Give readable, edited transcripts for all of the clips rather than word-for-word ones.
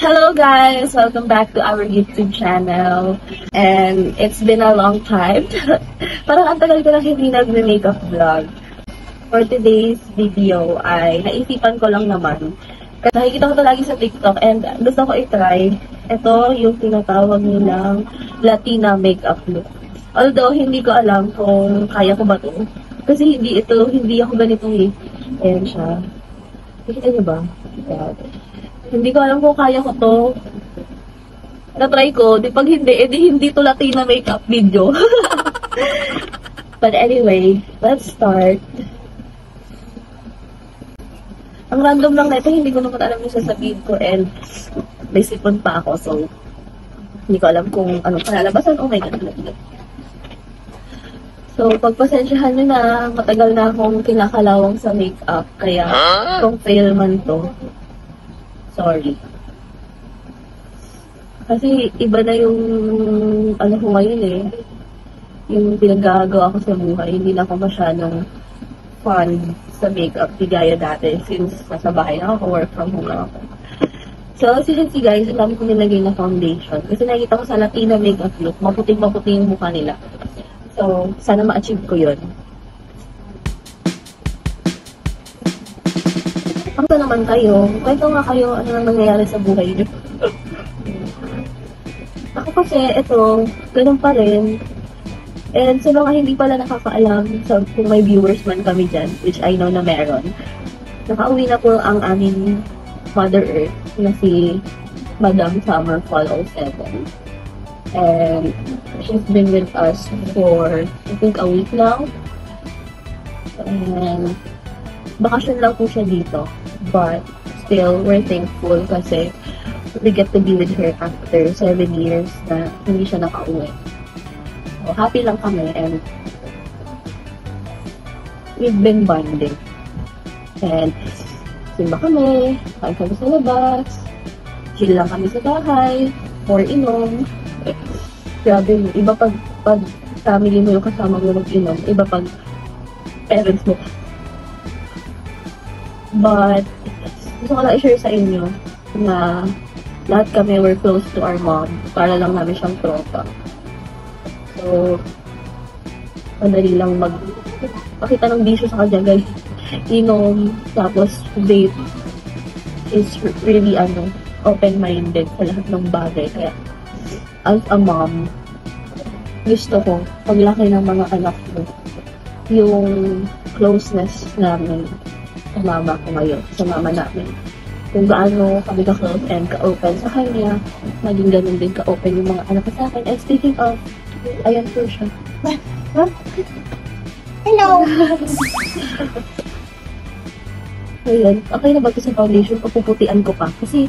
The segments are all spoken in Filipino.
Hello guys! Welcome back to our YouTube channel. And it's been a long time. Parang ang tagal ko na hindi nag-makeup vlog. For today's video ay naisipan ko lang naman. Kasi nakikita ko ito lagi sa TikTok and gusto ko i-try. Ito yung tinatawag nilang Latina makeup look. Although hindi ko alam kung kaya ko ba ito. Kasi hindi ako ganitong ayan siya. Nakita niyo ba? Ayan. Hindi ko alam kung kaya ko to. Na-try ko. Di pag hindi, hindi to Latina makeup video. But anyway, let's start. Ang random lang na ito, hindi ko naman alam yung sasabihin ko and may sipon pa ako. So, hindi ko alam kung anong palalabasan. Oh my God. So, pagpasensyahan nyo na, matagal na akong kinakalawang sa makeup. Kaya, kung fail man to, sorry. Kasi iba na yung ano ko ngayon eh. Yung pinaggagawa ko sa buhay. Hindi na ako masyadong fun sa makeup. Di gaya dati. Since nasa bahay na ako, work from home na ako. So, si guys, ang dami ko nilagay na foundation. Kasi nakikita ko sa Latina makeup look, maputing-maputing yung mukha nila. So, sana ma-achieve ko yun. Ano naman kayo? Kwento nga kayo ano nang nangyayari sa buhay niyo. Ako kasi, ito, ganun pa rin. And sa mga hindi pala nakakaalam, kung may viewers man kami dyan, which I know na meron, nakauwi na po ang aming Mother Earth na si Madam Summer Fall 07. And she's been with us for, I think, a week now. And bakasyon lang po siya dito. But still, we're thankful kasi we get to be with her after 7 years na hindi siya nakauwi. So, happy lang kami and we've been bonding. And simba kami, kain kami sa labas, chill lang kami sa bahay, or inom. Grabe, iba pag family mo yung kasama mo mag-inom, iba pag parents mo. But, gusto ko lang i-share sa inyo na lahat kami were close to our mom. Para lang namin siyang tropa. So, madali lang pakita ng bisyo sa kanya, guys. Inom, tapos date is really open-minded sa lahat ng bagay. Kaya, as a mom, gusto ko, paglaki ng mga anak ko, yung closeness namin sa mama ko ngayon, sa mama namin. Kung gaano kami ka-close and ka-open sa kanya, maging ganun din ka-open yung mga anak ko sa akin. And speaking of, ayan po siya. Huh? Hello! Ayun, okay na ba ito sa foundation? Papuputian ko pa. Kasi,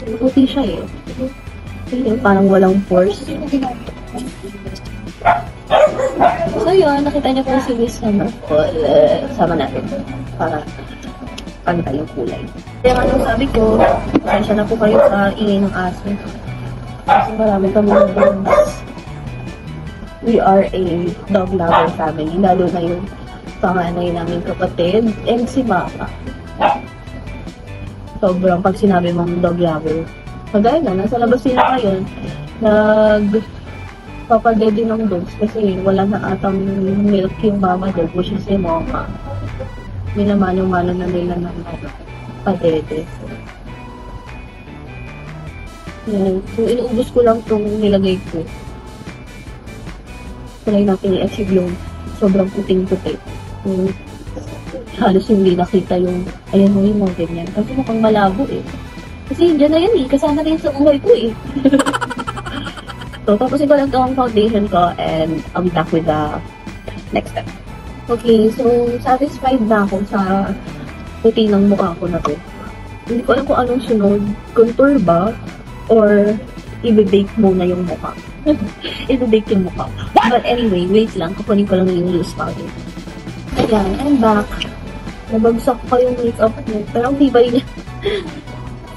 puputi siya eh. Ayun, parang walang force. So yun, nakita niyo po si Miss Summer Fall. Sama natin. Para pantay yung kulay. Kaya anong sabi ko, pasensya na po kayo sa ingay ng aso. Kasi marami kami ng dogs. We are a dog lover family. Lalo na yung panganay namin kapatid and si mama. Sobrang pag sinabi mong dog lover. Kagaya na, nasa labas sila ngayon. Papadede ng dogs kasi wala na atang milk yung mama dog, which is si mama. Minamanong-mano na nila ng padede. Yan. So, inuubos ko lang itong nilagay ko. Try natin i-achieve yung sobrang puting-puti. Halos hindi nakita yung, ayan mo yung mga ganyan. Kasi mukhang malabo eh. Kasi dyan na yan eh. Kasama rin sa buhay ko eh. So, tapusin ko lang itong foundation ko and I'll be back with the next step. Okay, so satisfied na ako sa puti ng mukha ko na to. Hindi ko alam kung anong sunod. Contour ba? Or i-bake muna yung mukha. I-bake yung mukha. But anyway, wait lang. Kukunin ko lang yung loose powder. Ayan, I'm back. Nabagsak pa yung makeup mo. Pero ang tibay niya.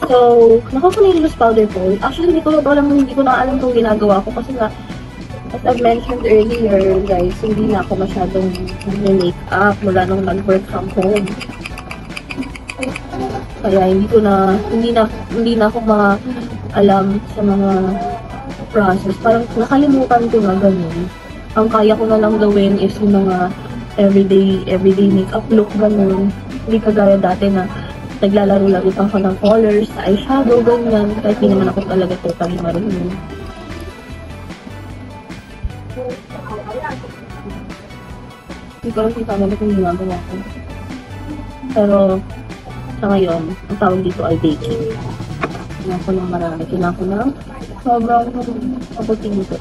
So, nakukunin yung loose powder ko. Actually, hindi ko na alam itong ginagawa ko. Kasi nga, as I've mentioned earlier, guys, hindi na ako masyadong make-up mula nung nag-work from home. Kaya hindi na ako alam sa mga process. Parang nakalimutan ko na ganun. Ang kaya ko na lang gawin is yung mga everyday makeup look, ganun. Hindi kagaya dati na naglalaro-laro pa ako ng colors, eyeshadow, ganyan. Kahit hindi naman ako talaga totally marunong. Hindi ko lang kung na kung ginagawa ko. Pero, sa ngayon, ang tawag dito ay baking. Kailangan ko ng marami. Kailangan ko ng sobrang kaputing ito.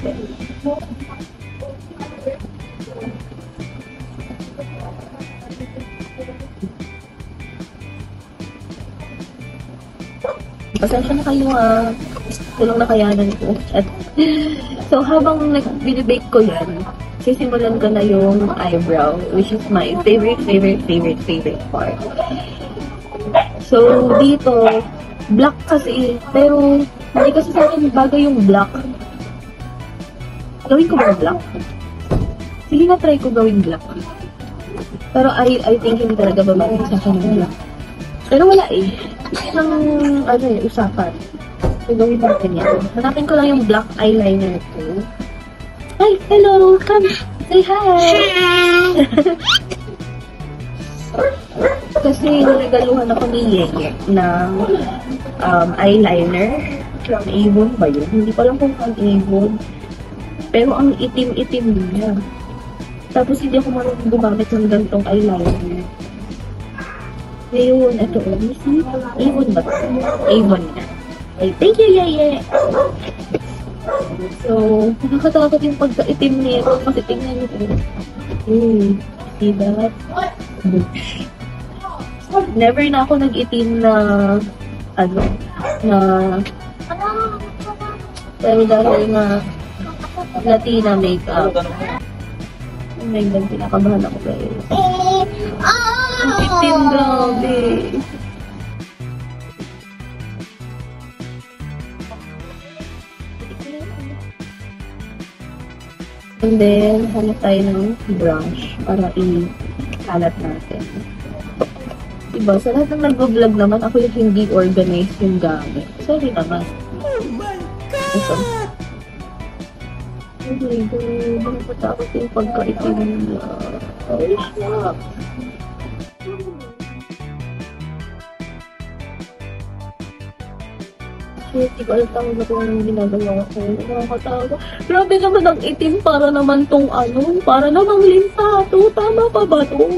Pasensya na kayo tulong na kayanan ko. So, habang binibake ko yan, sisimulan ko na yung eyebrow, which is my favorite part. So, dito, black kasi, pero hindi kasi sa akin bagay yung black. Gawin ko ba black? Sige na, try ko gawin black. Pero I think hindi talaga babagay sa akin yung black. Pero wala eh. Isang, usapan. So, gawin natin yan. Hanapin ko lang yung black eyeliner ko. Hi! Hello! Come! Say hi! Kasi nagaluhan ako ni Yeye ng eyeliner from Avon ba yun? Hindi ko alam kung from Avon. Pero ang itim-itim niya. Tapos hindi ako marunong gumamit ng gantong eyeliner. Ngayon, ito, see? Avon ba? Avon na. Ay, thank you, Yeye! So, nakakatakot yung pagka-itim nito kasi tingnan nito. See that? Never na ako nag-itim na pero dahil na Latina makeup. Oh my God, pinakabahan ako guys. Ang itim, grabe. And then, hanap tayo ng brush para i-kalat natin. Diba? Sa lahat ng nag-vlog naman, ako yung hindi organized yung gamit. Sorry naman. Oh my God! Ito. Oh my God. Nakatakot yung pagkaitim na. Ay, snap. Hindi ko alam tawag na kung anong ginagawa ko. Nakakatawa. Grabe naman ang itim para naman tong para namang linsato. Tama pa ba to?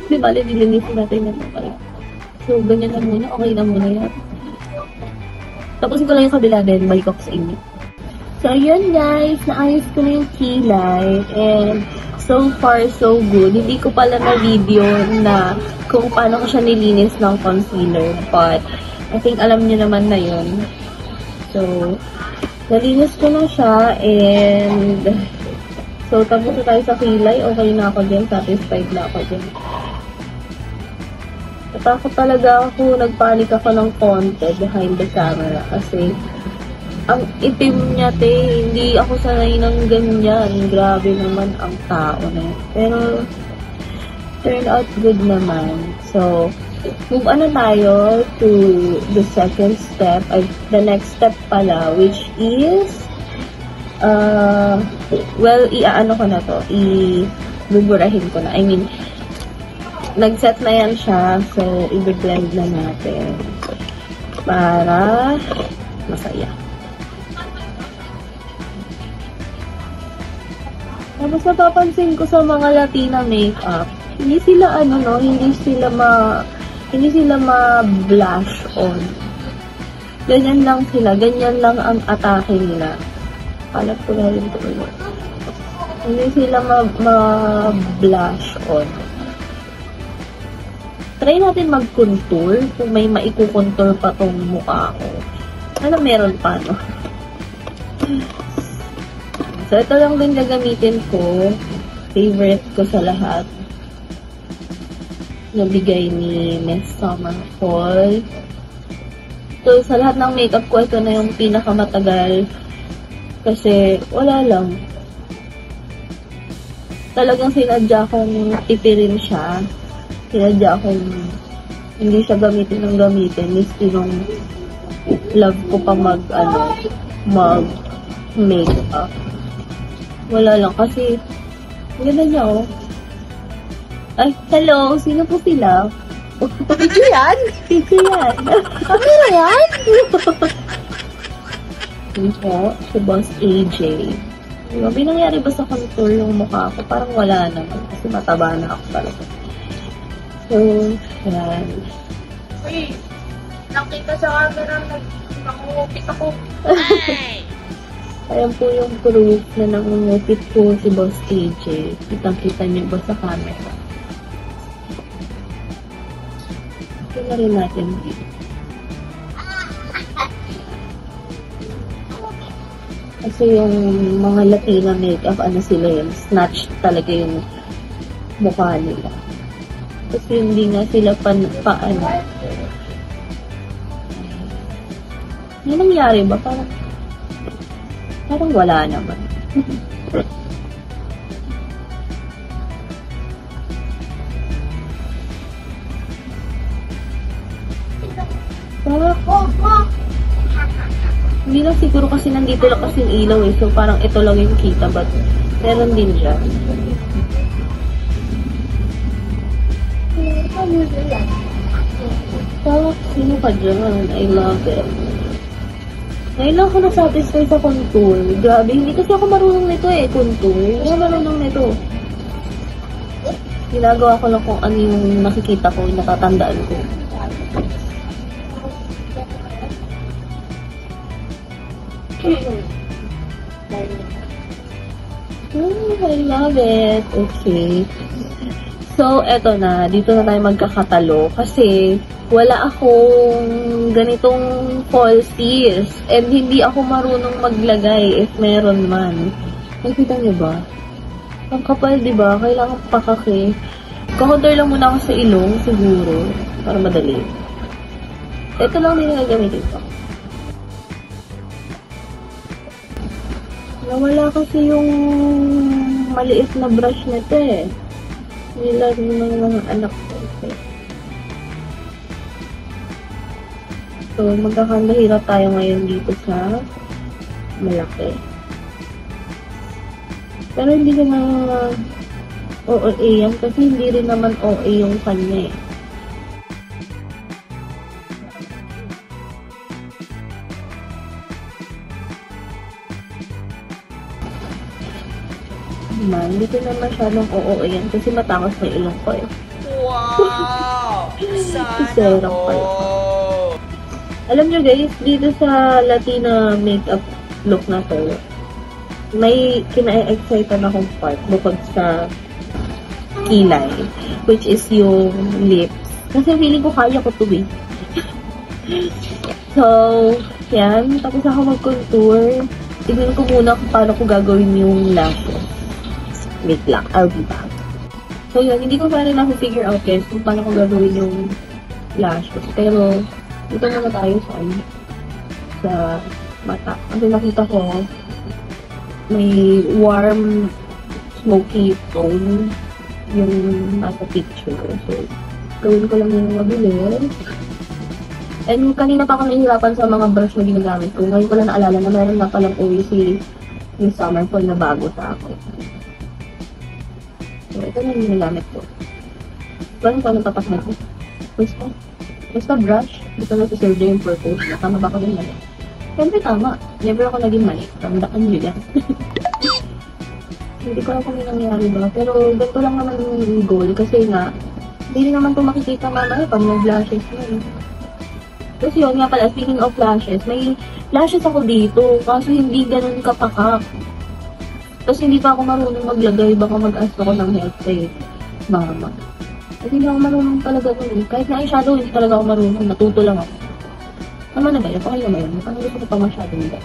Di ba, nilinisin natin yan pala. So, ganyan lang muna. Okay na muna yan. Tapusin ko lang yung kabila din. Balik ako sa inyo. So, yun guys. Naayos ko na yung kilay. And, so far, so good. Hindi ko pala na video na kung paano ko siya nilinis ng concealer. But, I think alam niyo naman na yun. So, nalinis ko na siya. And, so, tapos na tayo sa kilay. Okay na ako dyan. Satisfied na ako dyan. Natakot talaga ako. Nagpanik ako ng konti behind the camera. Kasi, ang itim niya, hindi ako sanay ng ganyan. Grabe naman ang tao na yun. Pero, turned out good naman. So, move on na tayo to the second step. The next step pala, which is, well, iaano ko na to. Ibuburahin ko na. I mean, nag-set na yan siya. So, i-blend na natin. Para masaya. Tapos napapansin ko sa mga Latina makeup, hindi sila hindi sila ma-blush on. Ganyan lang sila, ganyan lang ang atake nila. Kalat ko na rin ito ulit. Hindi sila ma-blush on. Try natin mag-contour kung may maikukontour pa tong mukha ko. Ano meron pa, no? So, ito lang din gagamitin ko. Favorite ko sa lahat. Nabigay ni Miss Summer Fall. So, sa lahat ng makeup ko, ito na yung pinakamatagal. Kasi, wala lang. Talagang sinadya kong tipirin siya. Sinadya kong Hindi siya gamitin ng gamitin. Miski nung love ko pa mag-makeup. Wala lang kasi, ganda niya oh. Ay, hello! Sino po sila? Video yan? Sino yan? Camera yan? Yun po, si Boss AJ. May nangyari ba sa contour yung mukha ko? Parang wala naman. Kasi mataba na ako talaga. So, yan. Uy, nakita sa camera, nangungupit ako. Ayan po yung proof na nangungupit po si Boss AJ. Kitang-kita niyo ba sa camera? Ito na rin natin dito. Kasi yung mga Latina makeup, ano sila yun, snatched talaga yung mukha nila. Kasi hindi nga sila paano. Ano nangyari ba? Parang wala naman. Hindi lang siguro kasi nandito lang kasi yung ilaw eh. So parang ito lang yung kita. But meron din dyan. Sino ka dyan? I love it. Ngayon lang ako na-satisfy sa contour. Grabe, hindi kasi ako marunong nito eh, contour. Hindi ako marunong nito. Ginagawa ko lang kung ano yung nakikita ko, yung natatandaan ko. I love it. Okay. So, eto na. Dito na tayo magkakatalo. Kasi, wala akong ganitong falsies. And hindi ako marunong maglagay if meron man. Nakita niyo ba? Ang kapal, diba? Kailangan pakake. Kakontour lang muna ako sa ilong, siguro. Para madali. Ito lang din yung gagamitin ko. Nawala kasi yung maliit na brush nito eh. Nilaro ng mga anak ko. So, magkakandahirap tayo ngayon dito sa malaki. Pero hindi naman OA yan kasi hindi rin naman OA yung kanya eh. Hindi ko naman masyadong OA yan kasi matangos na ilong ko eh. Wow! Sana Serang pala. Alam nyo guys, dito sa Latina makeup look na to, may kina-excited akong part bukod sa kilay, which is yung lips. Kasi feeling ko kaya ko to eh. So, yan. Tapos ako mag-contour. Tignan ko muna kung paano ko gagawin yung lashes. Wait lang, I'll be back. So yun, hindi ko pa rin na-figure out guys kung paano ko gagawin yung lashes. Pero, dito muna tayo sa mata. Kasi nakita ko, may warm, smoky tone yung nasa picture. So, gawin ko lang yung mabilis. And kanina pa ako nahihirapan sa mga brush na ginagamit ko. Ngayon ko lang naalala na meron na palang OAC yung summer fall na bago sa ako. So, ito na yung ginagamit ko. Paano ko natapas na ito? Basta brush. Dito na si Sir J yung purpose. Tama ba ako din mali? Siyempre tama. Never ako naging mali. Tandaan nyo yan. Hindi ko lang kung may nangyari ba. Pero ganito lang naman yung goal. Kasi nga, hindi naman ito makikita mamaya pag nag-lashes mo. Kasi yun nga pala, speaking of lashes, may lashes ako dito. Kaso hindi ganun kapakak. Tapos hindi pa ako marunong maglagay. Baka mag-ask ako ng help kay mama. Kasi hindi ako marunong talaga nun. Kahit na eyeshadow, hindi talaga ako marunong. Natuto lang ako. Tama na ba yun? Pakaya mo yun. Parang gusto ko pa masyado nila.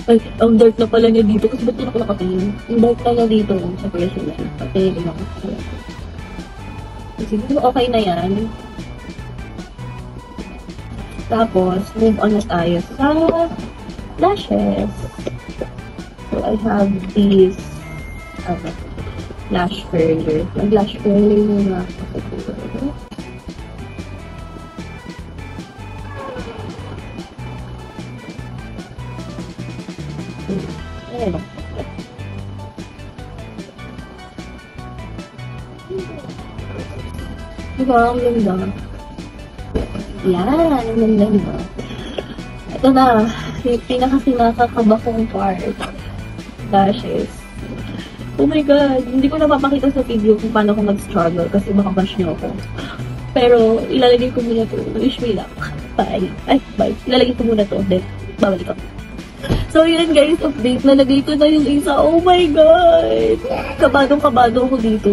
Ay, ang dark na pala niya dito. Kasi ba't yun ako nakatingin? Ang dark na niya dito sa personal. Patingin ako. Siguro okay na yan. Tapos, move on na tayo sa lashes. So, I have these lash curler. Mag-lash curler muna. Ayun. Diba, ang ganda. Yan, ang ganda diba? Ito na, yung pinakasinakakaba kong part. Lashes. Oh my God, hindi ko napapakita sa video kung paano ako mag-struggle kasi baka bash niyo ako. Pero, ilalagay ko muna to. Wish me luck. Bye. Ay, bye. Ilalagay ko muna to. Then, babalik ako. So, yun guys, update. Nalagay ko na yung isa. Oh my God! Kabadong-kabado ako dito.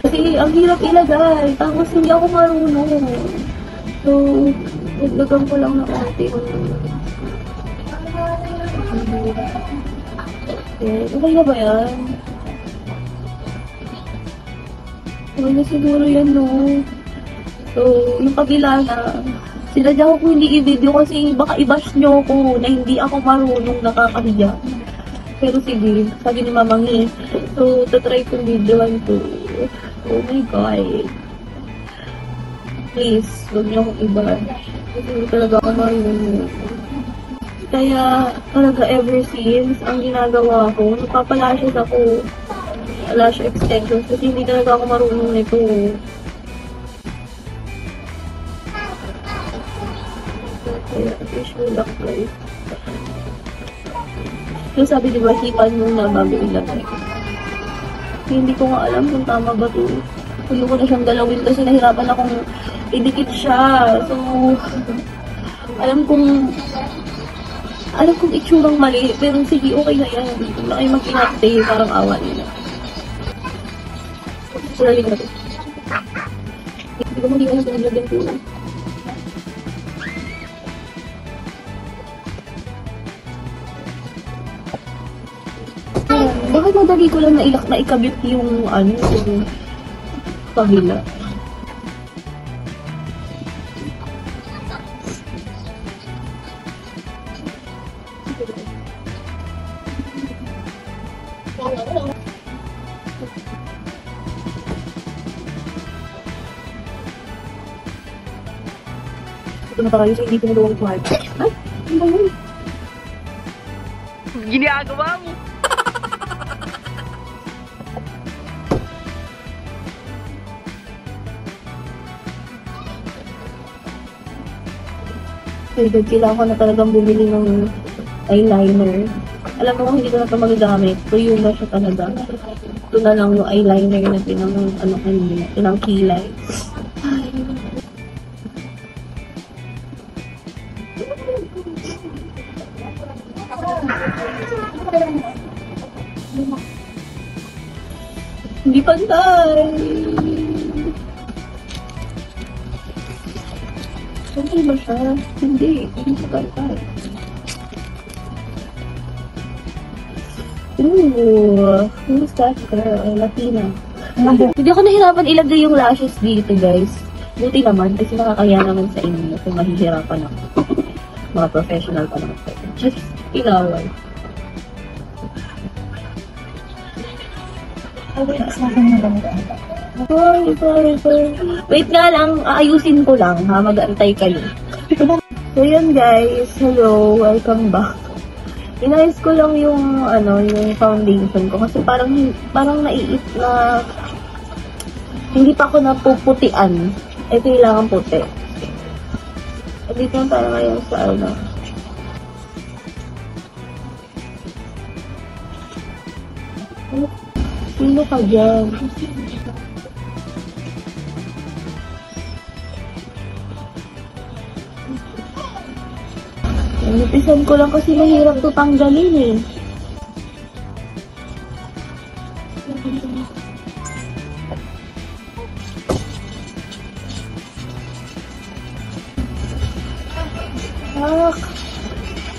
Kasi, ang hirap ilagay. Tapos, hindi ako marunong. So, naglagan ko lang na konti. Okay na ba yan? Okay na siguro yan, no? So, yung kabila na, sinadya ko kung hindi i-video kasi baka i-bash nyo ako na hindi ako marunong nakakahiya. Pero sige, sabi ni Mamang so, tatry kong videoan to. Oh my God. Please, huwag niyo akong i-bash. Kasi hindi talaga ako marunong. Kaya, talaga ever since, ang ginagawa ko, napapalashes ako. Lash extensions kasi hindi talaga ako marunong nito. Kaya, wish me luck guys. So sabi diba, hipan muna bago ilagay. Hindi ko nga alam kung tama ba ito. Tuloy ko na siyang galawin kasi nahirapan akong idikit siya. So, alam kong itsurang mali. Pero sige, okay na yan. Hindi na kayo mag-inate. Parang awa nila. Suraling na ito. Hindi ko hindi alam kung naglagyan ko. Bakit madali ko lang na ikabit yung yung kabila? Ito na tayo sa hindi ko nalawang kuhat. Ay! Ano ba yun? Ginagawa mo! Kaya kailangan ko na talagang bumili ng eyeliner. Alam mo kung hindi ko na ito magagamit, tuyo na siya talaga. Ito na lang yung eyeliner na pinang kilay. Hindi pantay! Saan ba siya? Hindi siya pantay. Who's that girl? Latina. Hindi ako nahirapan ilagay yung lashes dito, guys. Buti naman, kasi nakakaya naman sa inyo kung mahihirapan ako. Mga professional pa naman tayo. Just inaway. Sorry. Wait nga lang, aayusin ko lang ha, mag-antay kayo. So yun guys, hello, welcome back. Inayos ko lang yung yung foundation ko kasi parang naiit na hindi pa ako napuputian. Kailangan puti. Dito lang tayo ngayon sa Sino ka dyan? Napisan ko lang kasi mahirap ito tanggalin eh.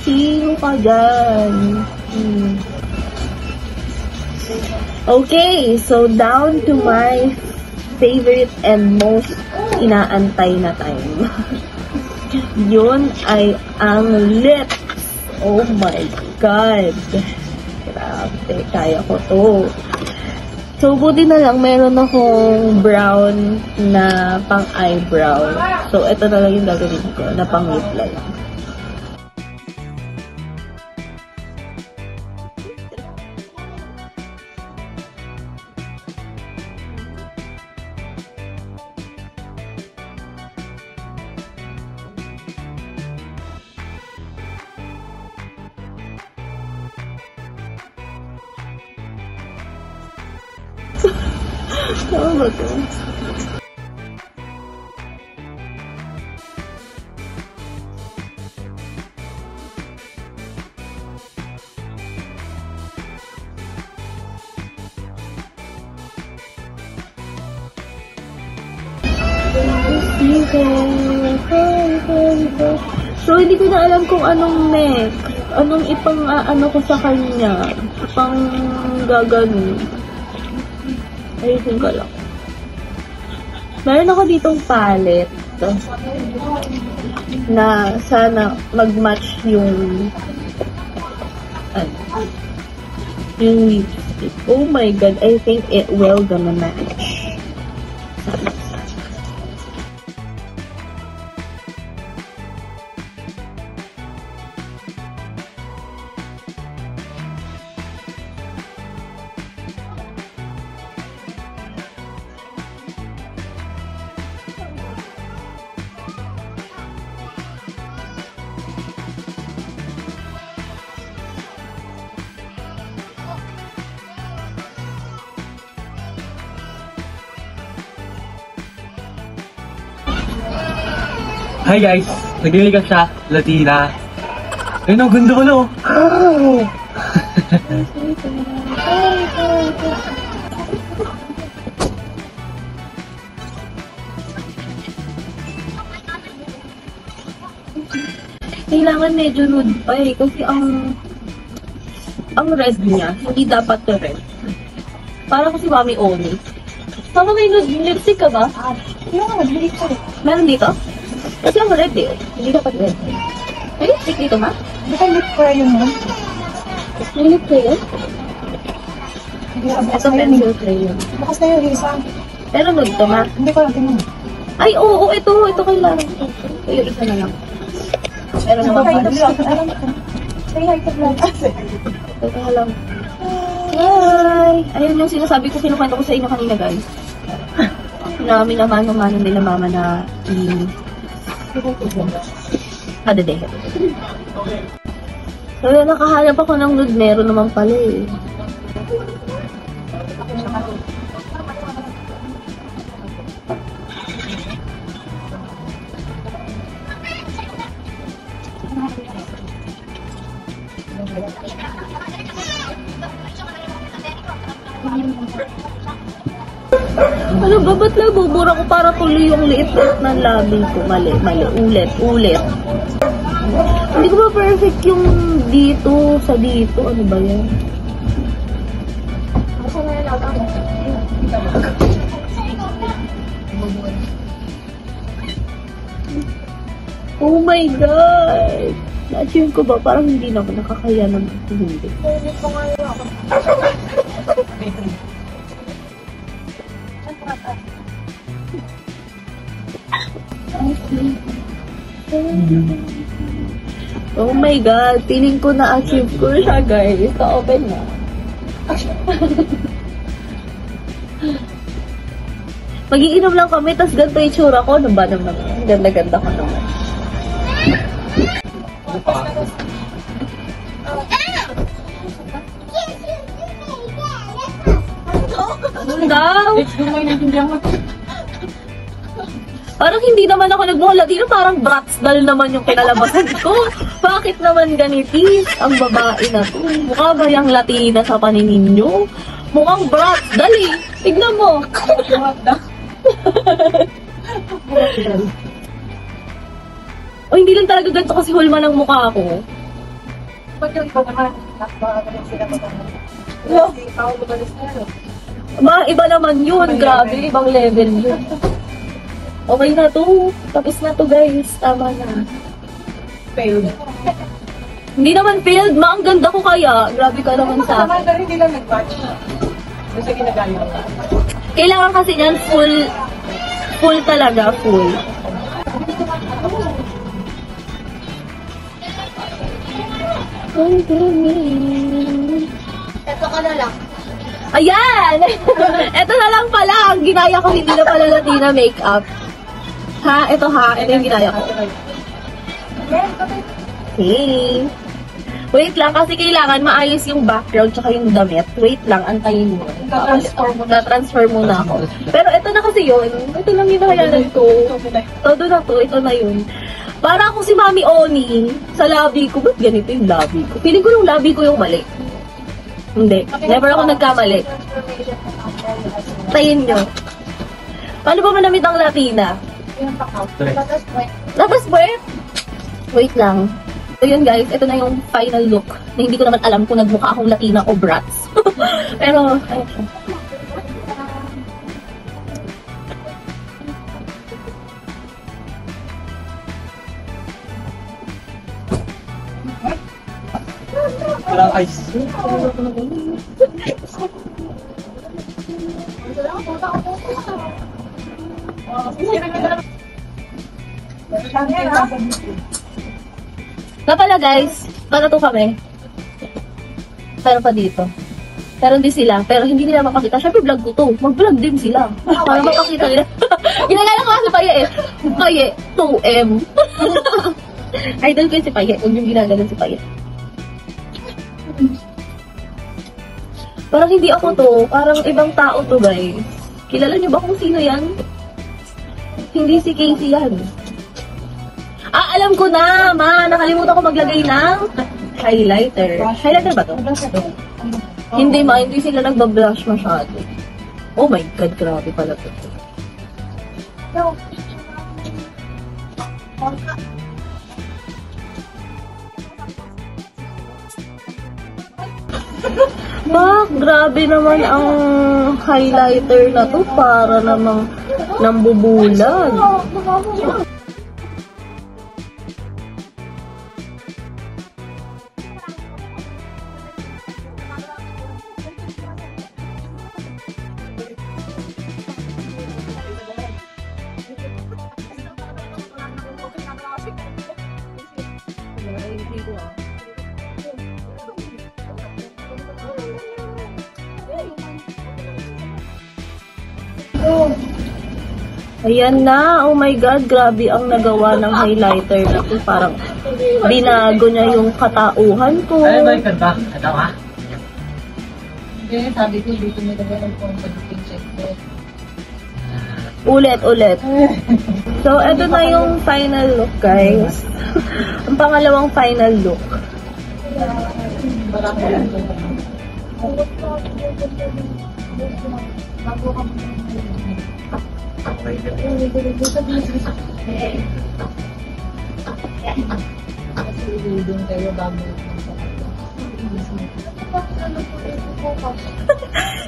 Sino ka dyan? Okay, so down to my favorite and most inaantay na time. Yun ay ang lips. Oh my God. Grabe, kaya ko to. So, buti na lang, meron akong brown na pang eyebrow. So, ito na lang yung gagawin ko na pang lip line. Ano ba to? So, hindi ko na alam kung anong next. Anong ano ko sa kanya. Ipang gagano. Ayusin ko lang. Meron ako ditong palette. Na sana mag-match yung yung lipstick. Oh my god, I think it will gonna match. Hi guys! Nagliligas siya, Latina. Ayun ang ganda ko na oh. Kailangan medyo nude pa eh. Kasi ang red niya, hindi dapat to red. Para kasi Mami Oni. Mama, may nude lipstick ka ba? Meron dito? Kasi ang red eh. Hindi dapat red. May lipstick dito, ma? Baka lip crayon mo. May lip crayon? Ito pencil crayon. Bukas na yung isa. Pero nude to, ma? Hindi ko lang tingnan. Ay, oo, ito kailangan. Ito yung isa na lang. Pero naman pa. Say hi to vlog. Teka lang. Hi! Ayun yung sinasabi ko, kinukwento ko sa inyo kanina, guys. Na minamano-mano nila mama na Adede. So, nakahanap ako ng nude. Meron naman pala eh. Ano ba? Ba't nabubura ko para tuloy yung liit-liit ng labi ko? Mali. Ulit. Hindi ko ba perfect yung dito, sa dito? Ano ba yan? Oh my God! Na-achieve ko ba? Parang hindi na ako nakakaya ng hindi. Oh my God, feeling ko na-achieve ko siya, guys. Ka-open na. Mag-iinom lang kami, tas ganito yung tsura ko. Ano ba naman? Ganda-ganda ko naman. Ano daw? Parang hindi naman ako nagmuha Latino, parang brats dal naman yung kinalabasan ko. Bakit naman ganitis ang babae na to? Mukha ba yung Latina sa paningin nyo? Mukhang brats dal eh. Tignan mo. O hindi lang talaga ganito kasi hulma ng mukha ko. Pag yung iba naman, nakakagaling sila pa naman. Iba naman yun. Grabe, ibang level yun. Okay na to. Tapos na to, guys. Tama na. Failed. Hindi naman failed, ma. Ang ganda ko kaya. Grabe ka naman sa akin. Pero hindi lang nag-batch. Basta ginagaya mo. Kailangan kasi yan full talaga, full. Ito ka na lang. Ayan! Ito na lang pala. Ang ginaya ko, hindi na pala Latina makeup. Ha? Ito yung ginaya ko. Okay. Wait lang, kasi kailangan maayos yung background tsaka yung damit. Wait lang, antayin mo. Na-transfer muna ako. Pero ito na kasi yun. Ito lang yung nakayanan ko. Todo na to, ito na yun. Para akong si Mami Oni sa labi ko. Ba't ganito yung labi ko? Feeling ko yung labi ko yung mali. Hindi. Never ako nagkamali. Tayin nyo. Paano ba manamit ang Latina? Tapos, wait lang. So yun guys, ito na yung final look na hindi ko naman alam kung nagmukha akong Latina o brats. Pero, ayun siya. Parang ice. Nga pala guys, batato kami. Meron pa dito. Meron din sila, pero hindi nila mapakita. Siyempre vlog ko to. Mag-vlog din sila. Para mapakita nila. Ginagala ko kasi Paye eh. Paye, 2M. Idol ko yun si Paye. Huwag yung ginagala si Paye. Parang hindi ako to. Parang ibang tao to guys. Kilala niyo ba kung sino yan? Hindi si Casey yan. Ah, alam ko na, ma. Nakalimutan ko maglagay ng highlighter. Highlighter ba to? Hindi, ma. Hindi sila nagbablush masyado. Oh my God, grabe pala to. Ma, grabe naman ang highlighter na to. Para namang nambubulag. Ayan na, oh my God, grabe ang nagawa ng highlighter na to. Parang binago niya yung katauhan ko. Ay, may kanta. Kanta ka? Hindi, sabi ko, dito may taga ng pang-pagdating check. Ulit. So, eto na yung final look, guys. Ang pangalawang final look.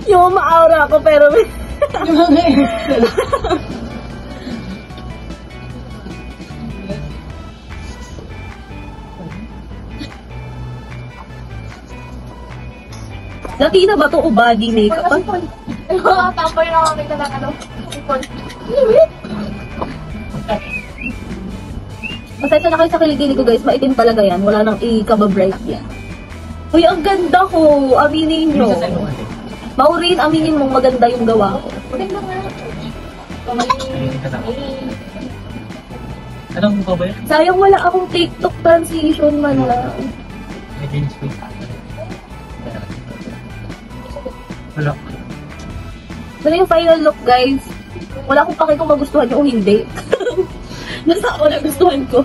Yung ma-aura ko pero Latina ba to o body makeup? Tapos na kami ka lang ano. Pasensya na kayo sa kilig-kilig ko guys, maitim talaga yan. Wala nang i-kaba-bright yan. Uy, ang ganda ko! Aminin nyo. Maureen, aminin mong maganda yung gawa ko. Anong mukha ba yun? Sayang wala akong TikTok transition man lang. May change face. Wala. So yung final look guys, wala akong pake kung magustuhan nyo o hindi. Nasa ako nagustuhan ko.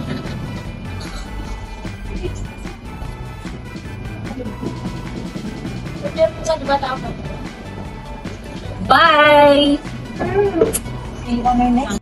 Bye! See you on our next